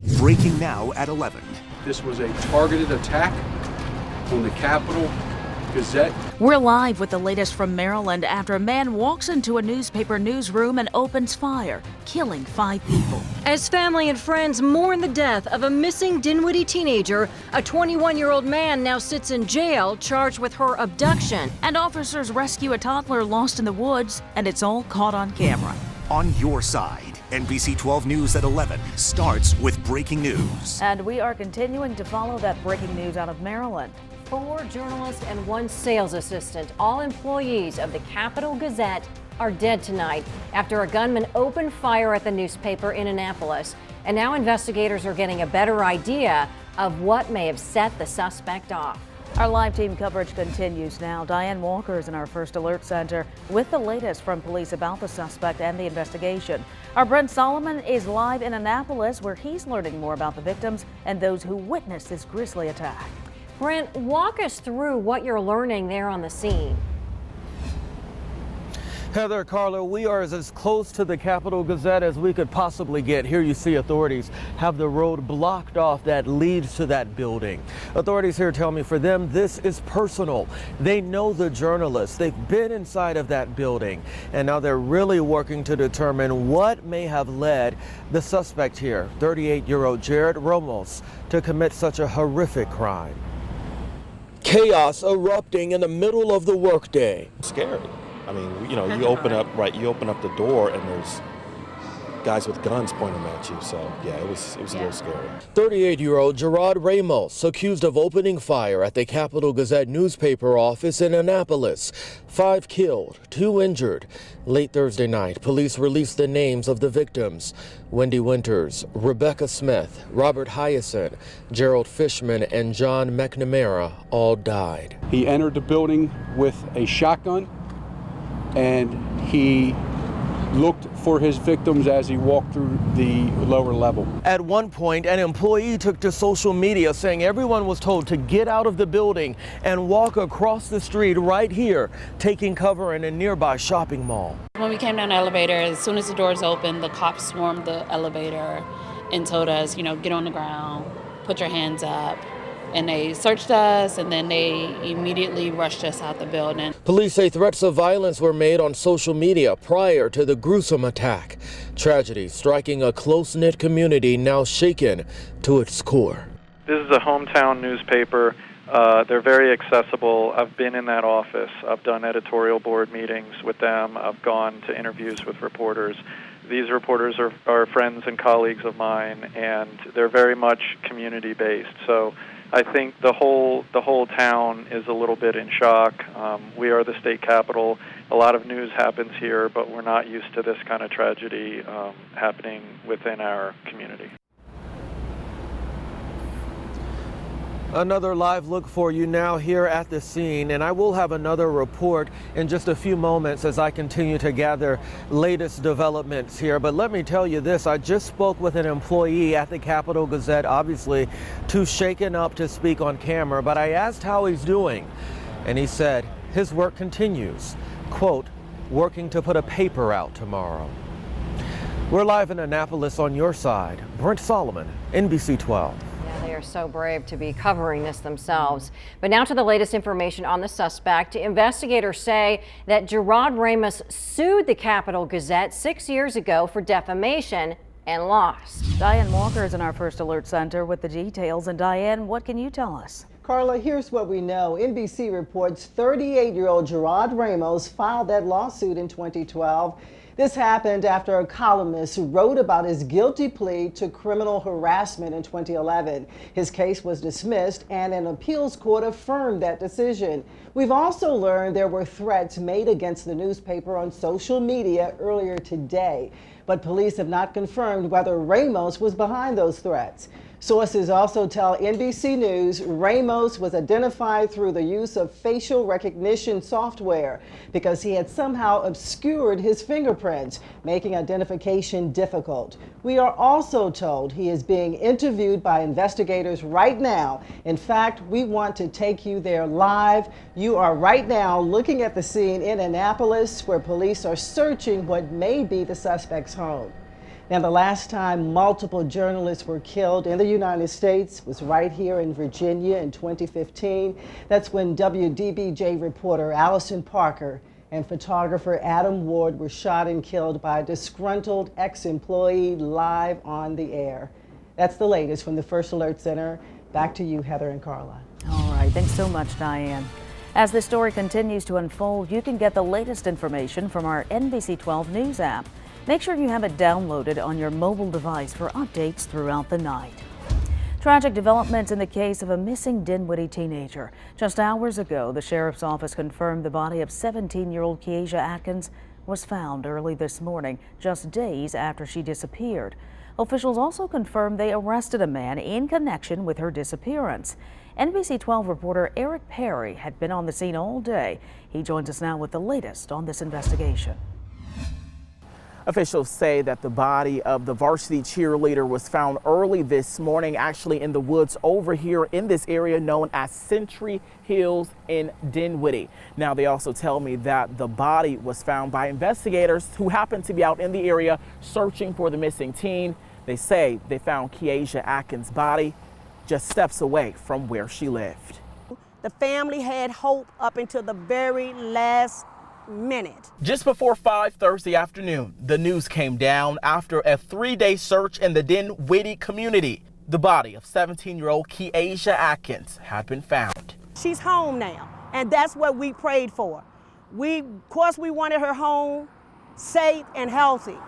Breaking now at 11. This was a targeted attack on the Capital Gazette. We're live with the latest from Maryland after a man walks into a newspaper newsroom and opens fire, killing 5 people. As family and friends mourn the death of a missing Dinwiddie teenager, a 21-year-old man now sits in jail charged with her abduction. And officers rescue a toddler lost in the woods, and it's all caught on camera. On your side, NBC 12 News at 11 starts with breaking news. And we are continuing to follow that breaking news out of Maryland. 4 journalists and 1 sales assistant, all employees of the Capital Gazette, are dead tonight after a gunman opened fire at the newspaper in Annapolis. And now investigators are getting a better idea of what may have set the suspect off. Our live team coverage continues now. Diane Walker is in our First Alert Center with the latest from police about the suspect and the investigation. Our Brent Solomon is live in Annapolis, where he's learning more about the victims and those who witnessed this grisly attack. Brent, walk us through what you're learning there on the scene. Heather, Carla, we are as close to the Capital Gazette as we could possibly get. Here you see authorities have the road blocked off that leads to that building. Authorities here tell me for them this is personal. They know the journalists. They've been inside of that building, and now they're really working to determine what may have led the suspect here, 38-year-old Jared Ramos, to commit such a horrific crime. Chaos erupting in the middle of the workday. Scary. I mean, you open up the door and there's guys with guns pointing at you. So, yeah, it was a little scary. 38-year-old Gerard Ramos accused of opening fire at the Capital Gazette newspaper office in Annapolis. 5 killed, 2 injured. Late Thursday night, police released the names of the victims. Wendy Winters, Rebecca Smith, Robert Hyacinth, Gerald Fishman, and John McNamara all died. He entered the building with a shotgun, and he looked for his victims as he walked through the lower level. At one point, an employee took to social media saying everyone was told to get out of the building and walk across the street right here, taking cover in a nearby shopping mall. When we came down the elevator, as soon as the doors opened, the cops swarmed the elevator and told us, get on the ground, put your hands up. And they searched us, and then they immediately rushed us out the building. Police say threats of violence were made on social media prior to the gruesome attack. Tragedy striking a close-knit community now shaken to its core. This is a hometown newspaper. They're very accessible. I've been in that office. I've done editorial board meetings with them. I've gone to interviews with reporters. These reporters are friends and colleagues of mine, and they're very much community-based. So I think the whole town is a little bit in shock. We are the state capital. A lot of news happens here, but we're not used to this kind of tragedy happening within our community. Another live look for you now here at the scene, and I will have another report in just a few moments as I continue to gather latest developments here. But let me tell you this, I just spoke with an employee at the Capital Gazette, obviously too shaken up to speak on camera, but I asked how he's doing, and he said his work continues, quote, working to put a paper out tomorrow. We're live in Annapolis on your side. Brent Solomon, NBC 12. They are so brave to be covering this themselves. But now to the latest information on the suspect. Investigators say that Gerard Ramos sued the Capital Gazette 6 years ago for defamation and lost. Diane Walker is in our First Alert Center with the details. And Diane, what can you tell us? Carla, here's what we know. NBC reports 38-year-old Gerard Ramos filed that lawsuit in 2012. This happened after a columnist wrote about his guilty plea to criminal harassment in 2011. His case was dismissed and an appeals court affirmed that decision. We've also learned there were threats made against the newspaper on social media earlier today, but police have not confirmed whether Ramos was behind those threats. Sources also tell NBC News Ramos was identified through the use of facial recognition software because he had somehow obscured his fingerprints, making identification difficult. We are also told he is being interviewed by investigators right now. In fact, we want to take you there live. You are right now looking at the scene in Annapolis where police are searching what may be the suspect's home. Now, the last time multiple journalists were killed in the United States was right here in Virginia in 2015. That's when WDBJ reporter Allison Parker and photographer Adam Ward were shot and killed by a disgruntled ex-employee live on the air. That's the latest from the First Alert Center. Back to you, Heather and Carla. All right, thanks so much, Diane. As this story continues to unfold, you can get the latest information from our NBC 12 News app. Make sure you have it downloaded on your mobile device for updates throughout the night. Tragic developments in the case of a missing Dinwiddie teenager. Just hours ago, the sheriff's office confirmed the body of 17-year-old Keasia Atkins was found early this morning, just days after she disappeared. Officials also confirmed they arrested a man in connection with her disappearance. NBC 12 reporter Eric Perry had been on the scene all day. He joins us now with the latest on this investigation. Officials say that the body of the varsity cheerleader was found early this morning, actually in the woods over here in this area known as Century Hills in Dinwiddie. Now, they also tell me that the body was found by investigators who happened to be out in the area searching for the missing teen. They say they found Keasia Atkins' body just steps away from where she lived. The family had hope up until the very last minute. Just before 5 Thursday afternoon, the news came down after a 3-day search in the Dinwiddie community. The body of 17-year-old Keasia Atkins had been found. She's home now, and that's what we prayed for. Of course, we wanted her home, safe and healthy,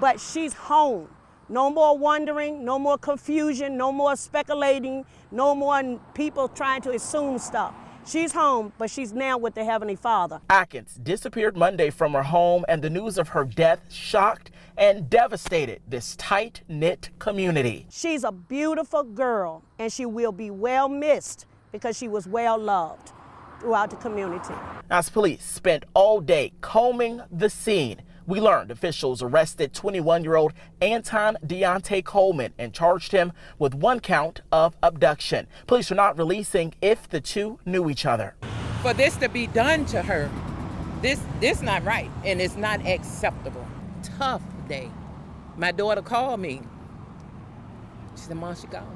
but she's home. No more wondering, no more confusion, no more speculating, no more people trying to assume stuff. She's home, but she's now with the Heavenly Father. Atkins disappeared Monday from her home, and the news of her death shocked and devastated this tight-knit community. She's a beautiful girl, and she will be well missed because she was well loved throughout the community. As police spent all day combing the scene, we learned officials arrested 21-year-old Anton Deontay Coleman and charged him with 1 count of abduction. Police are not releasing if the two knew each other. For this to be done to her, this not right, and it's not acceptable. Tough day. My daughter called me. She said, "Mom, she gone."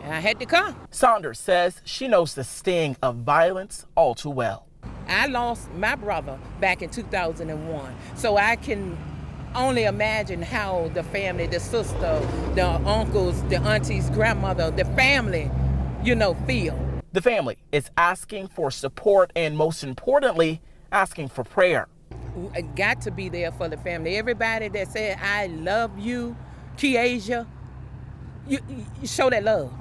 And I had to come. Saunders says she knows the sting of violence all too well. I lost my brother back in 2001, so I can only imagine how the family, the sister, the uncles, the aunties, grandmother, the family, feel. The family is asking for support and, most importantly, asking for prayer. I got to be there for the family. Everybody that said, "I love you, Keasia," you show that love.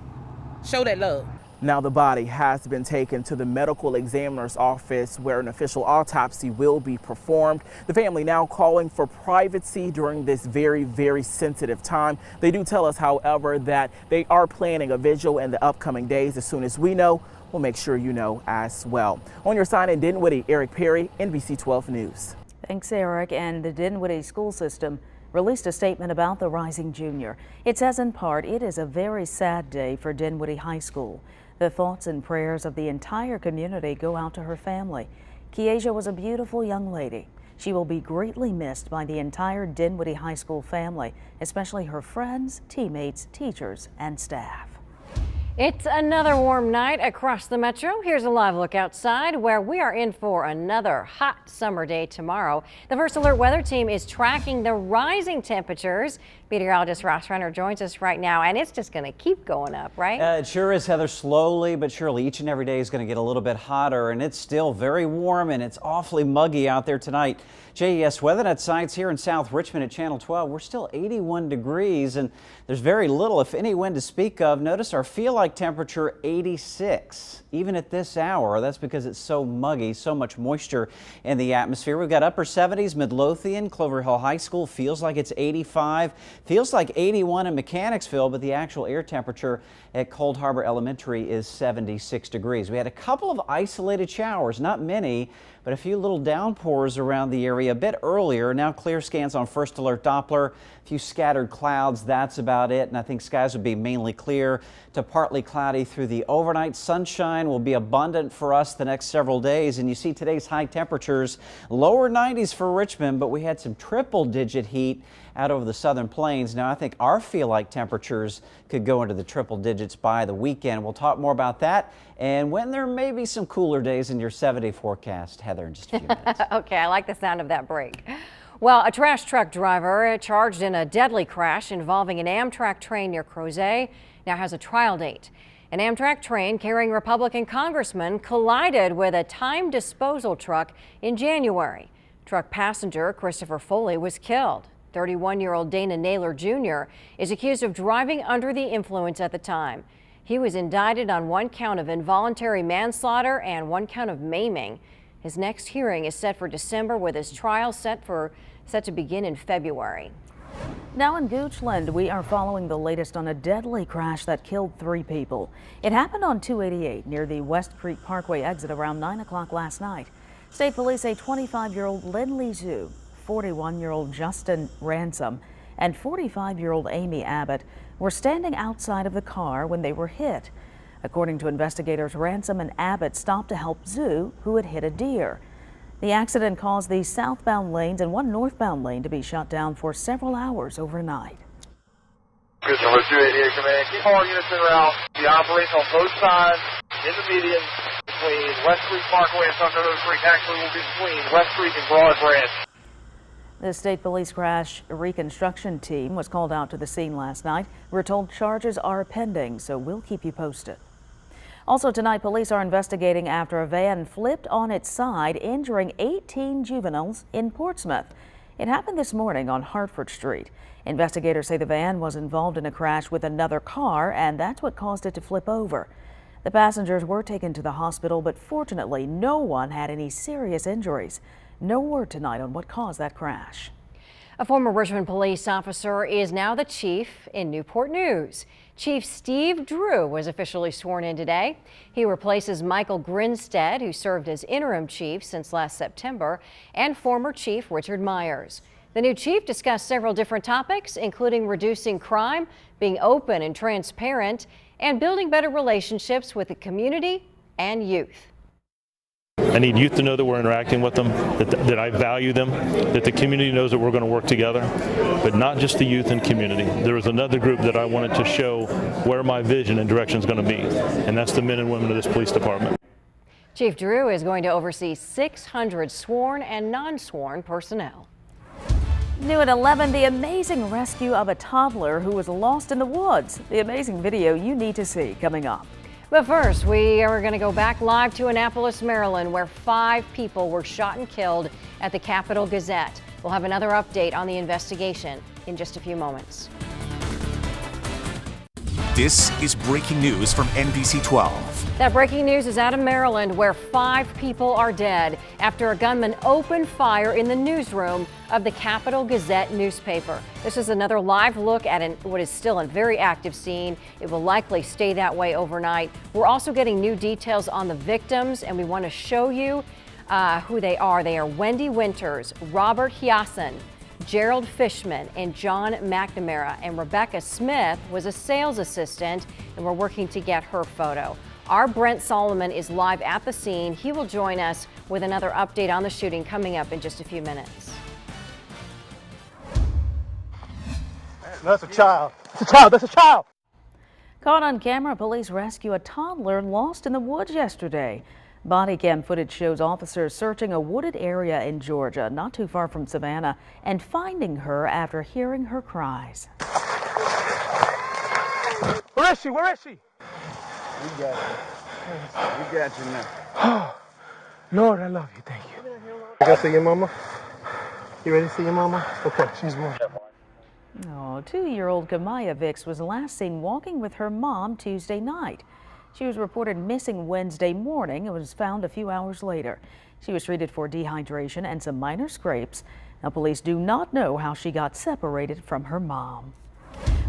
Show that love. Now the body has been taken to the medical examiner's office where an official autopsy will be performed. The family now calling for privacy during this very, very sensitive time. They do tell us, however, that they are planning a vigil in the upcoming days. As soon as we know, we'll make sure you know as well. On your sign in Dinwiddie, Eric Perry, NBC 12 News. Thanks, Eric. And the Dinwiddie school system released a statement about the rising junior. It says in part, it is a very sad day for Dinwiddie High School. The thoughts and prayers of the entire community go out to her family. Keasia was a beautiful young lady. She will be greatly missed by the entire Dinwiddie High School family, especially her friends, teammates, teachers, and staff. It's another warm night across the metro. Here's a live look outside where we are in for another hot summer day tomorrow. The First Alert weather team is tracking the rising temperatures. Meteorologist Ross Renner joins us right now, and it's just going to keep going up, right? It sure is, Heather. Slowly but surely, each and every day is going to get a little bit hotter, and it's still very warm, and it's awfully muggy out there tonight. JES WeatherNet sites here in South Richmond at Channel 12. We're still 81 degrees, and there's very little, if any, wind to speak of. Notice our feel-like temperature 86, even at this hour. That's because it's so muggy, so much moisture in the atmosphere. We've got upper 70s, Midlothian, Clover Hill High School feels like it's 85. Feels like 81 in Mechanicsville, but the actual air temperature at Cold Harbor Elementary is 76 degrees. We had a couple of isolated showers, not many, but a few little downpours around the area a bit earlier. Now clear scans on First Alert Doppler, a few scattered clouds, that's about it. And I think skies will be mainly clear to partly cloudy through the overnight. Sunshine will be abundant for us the next several days. And you see today's high temperatures, lower 90s for Richmond, but we had some triple-digit heat out over the southern plains. Now, I think our feel-like temperatures could go into the triple digits by the weekend. We'll talk more about that and when there may be some cooler days in your 7-day forecast. Heather, in just a few minutes. Okay, I like the sound of that break. Well, a trash truck driver charged in a deadly crash involving an Amtrak train near Crozet now has a trial date. An Amtrak train carrying Republican congressman collided with a time disposal truck in January. Truck passenger Christopher Foley was killed. 31-year-old Dana Naylor Jr. is accused of driving under the influence at the time. He was indicted on 1 count of involuntary manslaughter and 1 count of maiming. His next hearing is set for December, with his trial set to begin in February. Now in Goochland, we are following the latest on a deadly crash that killed 3 people. It happened on 288 near the West Creek Parkway exit around 9 o'clock last night. State police say 25-year-old Lindley Zhu, 41-year-old Justin Ransom, and 45-year-old Amy Abbott were standing outside of the car when they were hit. According to investigators, Ransom and Abbott stopped to help Zhu, who had hit a deer. The accident caused the southbound lanes and 1 northbound lane to be shut down for several hours overnight. Good number 288 command. Keep all units en route. The operation on both sides in the median between West Creek Parkway and Thunder Creek actually will be between West Creek and Broad Branch. The state police crash reconstruction team was called out to the scene last night. We're told charges are pending, so we'll keep you posted. Also tonight, police are investigating after a van flipped on its side, injuring 18 juveniles in Portsmouth. It happened this morning on Hartford Street. Investigators say the van was involved in a crash with another car, and that's what caused it to flip over. The passengers were taken to the hospital, but fortunately no one had any serious injuries. No word tonight on what caused that crash. A former Richmond police officer is now the chief in Newport News. Chief Steve Drew was officially sworn in today. He replaces Michael Grinstead, who served as interim chief since last September, and former Chief Richard Myers. The new chief discussed several different topics, including reducing crime, being open and transparent, and building better relationships with the community and youth. I need youth to know that we're interacting with them, that I value them, that the community knows that we're going to work together, but not just the youth and community. There was another group that I wanted to show where my vision and direction is going to be, and that's the men and women of this police department. Chief Drew is going to oversee 600 sworn and non-sworn personnel. New at 11, the amazing rescue of a toddler who was lost in the woods. The amazing video you need to see coming up. But first, we are going to go back live to Annapolis, Maryland, where 5 people were shot and killed at the Capital Gazette. We'll have another update on the investigation in just a few moments. This is breaking news from NBC 12. That breaking news is out of Maryland, where 5 people are dead after a gunman opened fire in the newsroom of the Capital Gazette newspaper. This is another live look at what is still a very active scene. It will likely stay that way overnight. We're also getting new details on the victims, and we want to show you who they are. They are Wendy Winters, Robert Hyason, Gerald Fishman, and John McNamara. And Rebecca Smith was a sales assistant, and we're working to get her photo. Our Brent Solomon is live at the scene. He will join us with another update on the shooting coming up in just a few minutes. That's a child. That's a child. That's a child. Caught on camera, police rescue a toddler lost in the woods yesterday. Body cam footage shows officers searching a wooded area in Georgia, not too far from Savannah, and finding her after hearing her cries. Where is she? Where is she? We got you. We got you now. Oh, Lord, I love you. Thank you. You gotta see your mama? You ready to see your mama? Okay, she's one. Oh, 2-year-old Kamaya Vicks was last seen walking with her mom Tuesday night. She was reported missing Wednesday morning and was found a few hours later. She was treated for dehydration and some minor scrapes. Now, police do not know how she got separated from her mom.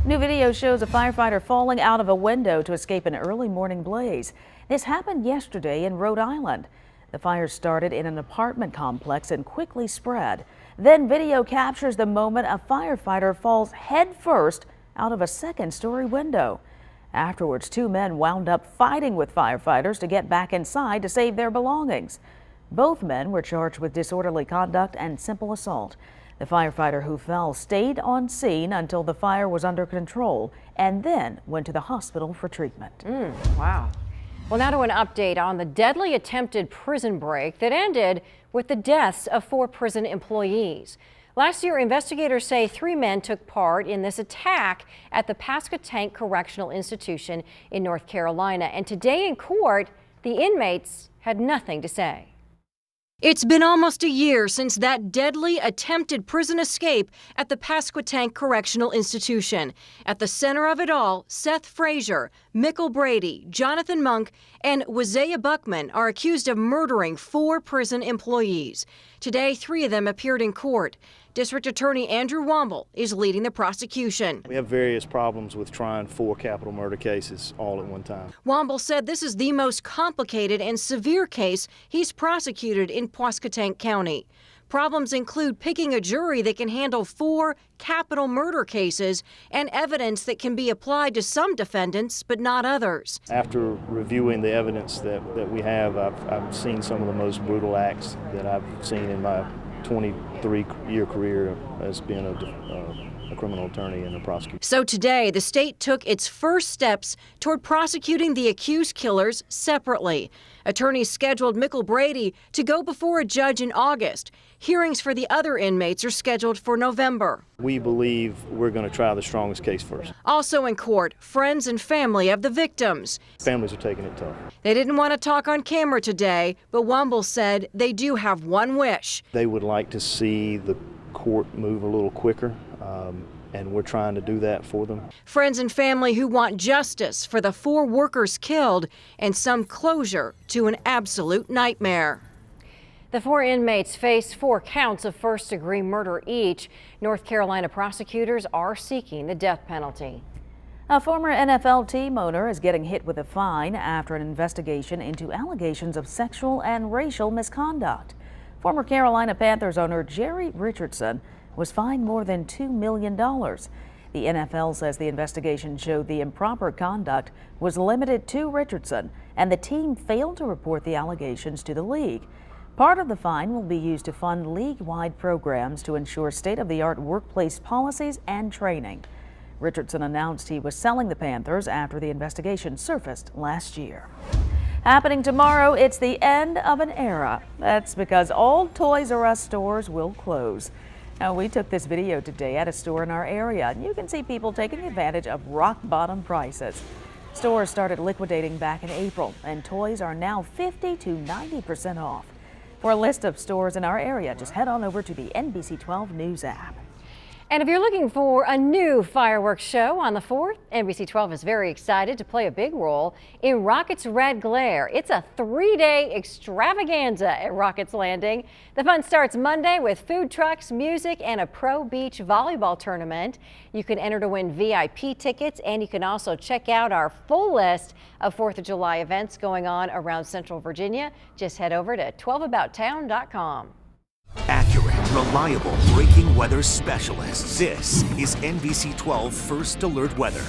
New video shows a firefighter falling out of a window to escape an early morning blaze. This happened yesterday in Rhode Island. The fire started in an apartment complex and quickly spread. Then video captures the moment a firefighter falls headfirst out of a second-story window. Afterwards, 2 men wound up fighting with firefighters to get back inside to save their belongings. Both men were charged with disorderly conduct and simple assault. The firefighter who fell stayed on scene until the fire was under control and then went to the hospital for treatment. Wow. Well, now to an update on the deadly attempted prison break that ended with the deaths of 4 prison employees. Last year, investigators say 3 men took part in this attack at the Pasquotank Correctional Institution in North Carolina. And today in court, the inmates had nothing to say. It's been almost a year since that deadly attempted prison escape at the Pasquotank Correctional Institution. At the center of it all, Seth Frazier, Mickle Brady, Jonathan Monk, and Wazaya Buckman are accused of murdering 4 prison employees. Today, 3 of them appeared in court. District Attorney Andrew Womble is leading the prosecution. We have various problems with trying 4 capital murder cases all at one time. Womble said this is the most complicated and severe case he's prosecuted in Pasquotank County. Problems include picking a jury that can handle 4 capital murder cases and evidence that can be applied to some defendants but not others. After reviewing the evidence that we have, I've seen some of the most brutal acts that I've seen in my 23-year career as being a criminal attorney and a prosecutor. So today, the state took its first steps toward prosecuting the accused killers separately. Attorneys scheduled Mickle Brady to go before a judge in August. Hearings for the other inmates are scheduled for November. We believe we're going to try the strongest case first. Also in court, friends and family of the victims. Families are taking it tough. They didn't want to talk on camera today, but Womble said they do have one wish. They would like to see the court move a little quicker, and we're trying to do that for them. Friends and family who want justice for the 4 workers killed and some closure to an absolute nightmare. The 4 inmates face 4 counts of first-degree murder each. North Carolina prosecutors are seeking the death penalty. A former NFL team owner is getting hit with a fine after an investigation into allegations of sexual and racial misconduct. Former Carolina Panthers owner Jerry Richardson was fined more than $2 million. The NFL says the investigation showed the improper conduct was limited to Richardson, and the team failed to report the allegations to the league. Part of the fine will be used to fund league-wide programs to ensure state-of-the-art workplace policies and training. Richardson announced he was selling the Panthers after the investigation surfaced last year. Happening tomorrow, it's the end of an era. That's because all Toys R Us stores will close. Now, we took this video today at a store in our area, and you can see people taking advantage of rock-bottom prices. Stores started liquidating back in April, and toys are now 50 to 90% off. For a list of stores in our area, just head on over to the NBC 12 News app. And if you're looking for a new fireworks show on the 4th, NBC 12 is very excited to play a big role in Rocket's Red Glare. It's a 3-day extravaganza at Rocket's Landing. The fun starts Monday with food trucks, music, and a pro beach volleyball tournament. You can enter to win VIP tickets, and you can also check out our full list of 4th of July events going on around Central Virginia. Just head over to 12abouttown.com. Accurate, reliable breaking weather specialists. This is NBC 12 First Alert Weather.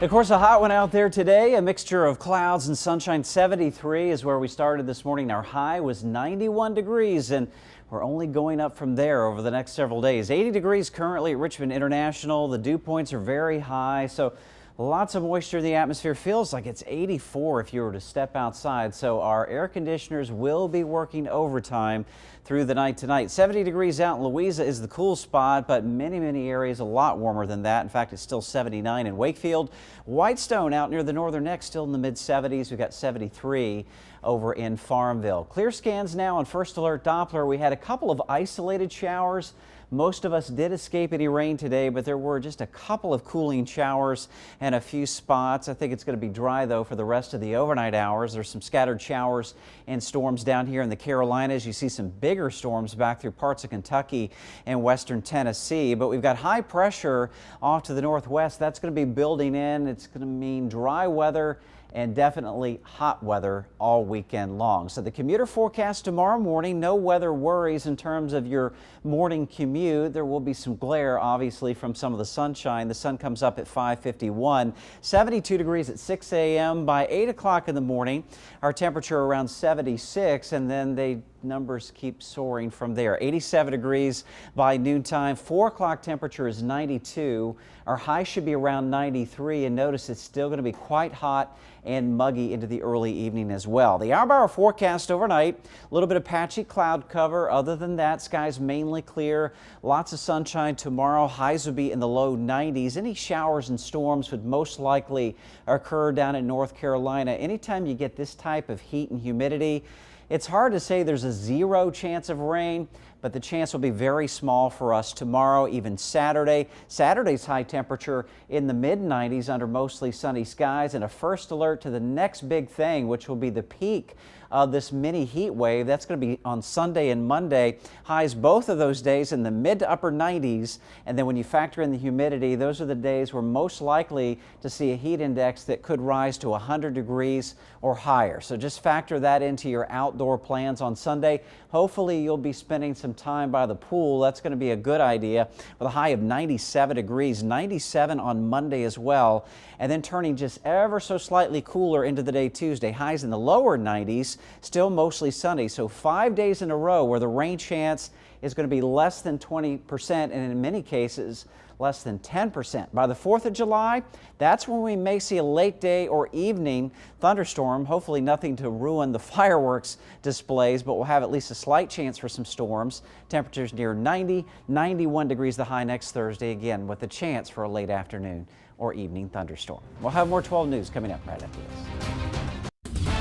Of course, a hot one out there today. A mixture of clouds and sunshine. 73 is where we started this morning. Our high was 91 degrees, and we're only going up from there over the next several days. 80 degrees currently at Richmond International. The dew points are very high, so lots of moisture in the atmosphere. Feels like it's 84 if you were to step outside. So our air conditioners will be working overtime through the night tonight. 70 degrees out in Louisa is the cool spot, but many areas a lot warmer than that. In fact, it's still 79 in Wakefield. Whitestone out near the northern neck still in the mid 70s. We've got 73 over in Farmville. Clear scans now on First Alert Doppler. We had a couple of isolated showers. Most of us did escape any rain today, but there were just a couple of cooling showers and a few spots. I think it's going to be dry, though, for the rest of the overnight hours. There's some scattered showers and storms down here in the Carolinas. You see some bigger storms back through parts of Kentucky and western Tennessee. But we've got high pressure off to the northwest. That's going to be building in. It's going to mean dry weather and definitely hot weather all weekend long. So the commuter forecast tomorrow morning, no weather worries in terms of your morning commute. There will be some glare, obviously, from some of the sunshine. The sun comes up at 5:51, 72 degrees at 6 a.m. By 8 o'clock in the morning, our temperature around 76, and then they numbers keep soaring from there. 87 degrees by noontime. 4 o'clock temperature is 92. Our high should be around 93, and notice it's still going to be quite hot and muggy into the early evening as well. The hour-by-hour forecast overnight, a little bit of patchy cloud cover. Other than that, skies mainly clear. Lots of sunshine tomorrow. Highs will be in the low 90s. Any showers and storms would most likely occur down in North Carolina. Anytime you get this type of heat and humidity, it's hard to say there's a 0 chance of rain, but the chance will be very small for us tomorrow, even Saturday. Saturday's high temperature in the mid-90s under mostly sunny skies, and a first alert to the next big thing, which will be the peak of this mini heat wave. That's going to be on Sunday and Monday. Highs both of those days in the mid to upper 90s. And then when you factor in the humidity, those are the days we're most likely to see a heat index that could rise to 100 degrees or higher. So just factor that into your outdoor plans on Sunday. Hopefully you'll be spending some time by the pool. That's going to be a good idea, with a high of 97 degrees, 97 on Monday as well. And then turning just ever so slightly cooler into the day Tuesday. Highs in the lower 90s. Still mostly sunny, so 5 days in a row where the rain chance is going to be less than 20% and in many cases less than 10%. By the 4th of July, that's when we may see a late day or evening thunderstorm. Hopefully nothing to ruin the fireworks displays, but we'll have at least a slight chance for some storms. Temperatures near 90, 91 degrees the high next Thursday, again with a chance for a late afternoon or evening thunderstorm. We'll have more 12 News coming up right after this.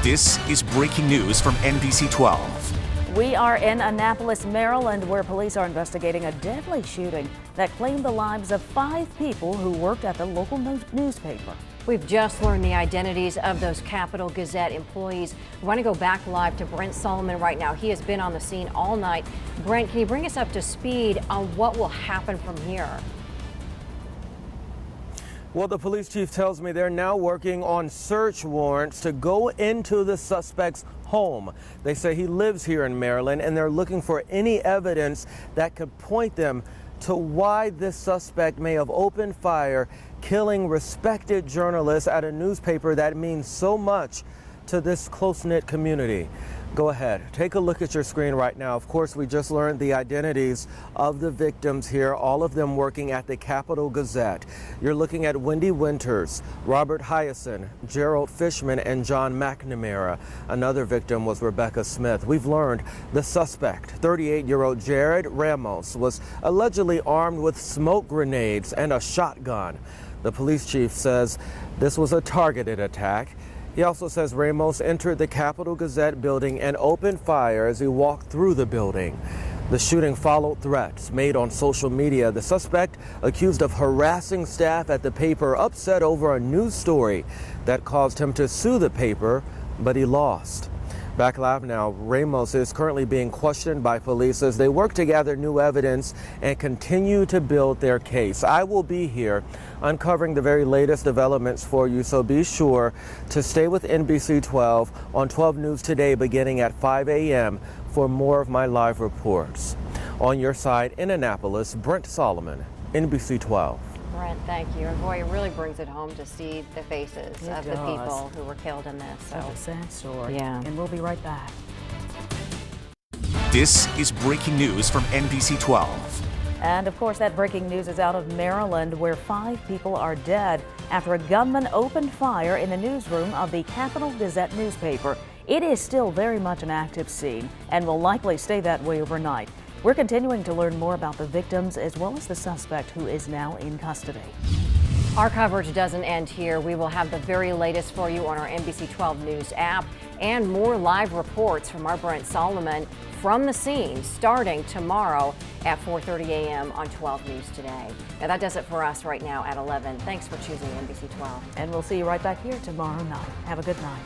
This is breaking news from NBC 12. We are in Annapolis, Maryland, where police are investigating a deadly shooting that claimed the lives of 5 people who worked at the local newspaper. We've just learned the identities of those Capital Gazette employees. We want to go back live to Brent Solomon right now. He has been on the scene all night. Brent, can you bring us up to speed on what will happen from here? Well, the police chief tells me they're now working on search warrants to go into the suspect's home. They say he lives here in Maryland, and they're looking for any evidence that could point them to why this suspect may have opened fire, killing respected journalists at a newspaper that means so much to this close-knit community. Go ahead, take a look at your screen right now. Of course, we just learned the identities of the victims here, all of them working at the Capital Gazette. You're looking at Wendy Winters, Robert Hyacin, Gerald Fishman, and John McNamara. Another victim was Rebecca Smith. We've learned the suspect, 38-year-old Jared Ramos, was allegedly armed with smoke grenades and a shotgun. The police chief says this was a targeted attack. He also says Ramos entered the Capital Gazette building and opened fire as he walked through the building. The shooting followed threats made on social media. The suspect, accused of harassing staff at the paper, upset over a news story that caused him to sue the paper, but he lost. Back live now, Ramos is currently being questioned by police as they work to gather new evidence and continue to build their case. I will be here uncovering the very latest developments for you, so be sure to stay with NBC 12 on 12 News today beginning at 5 a.m. for more of my live reports. On your side in Annapolis, Brent Solomon, NBC 12. Brent, thank you. And boy, it really brings it home to see the faces of the people who were killed in this. Such a sad story. Yeah. And we'll be right back. This is breaking news from NBC 12. And of course, that breaking news is out of Maryland, where 5 people are dead after a gunman opened fire in the newsroom of the Capital Gazette newspaper. It is still very much an active scene and will likely stay that way overnight. We're continuing to learn more about the victims as well as the suspect, who is now in custody. Our coverage doesn't end here. We will have the very latest for you on our NBC 12 News app and more live reports from our Brent Solomon from the scene starting tomorrow at 4:30 a.m. on 12 News Today. Now that does it for us right now at 11. Thanks for choosing NBC 12. And we'll see you right back here tomorrow night. Have a good night.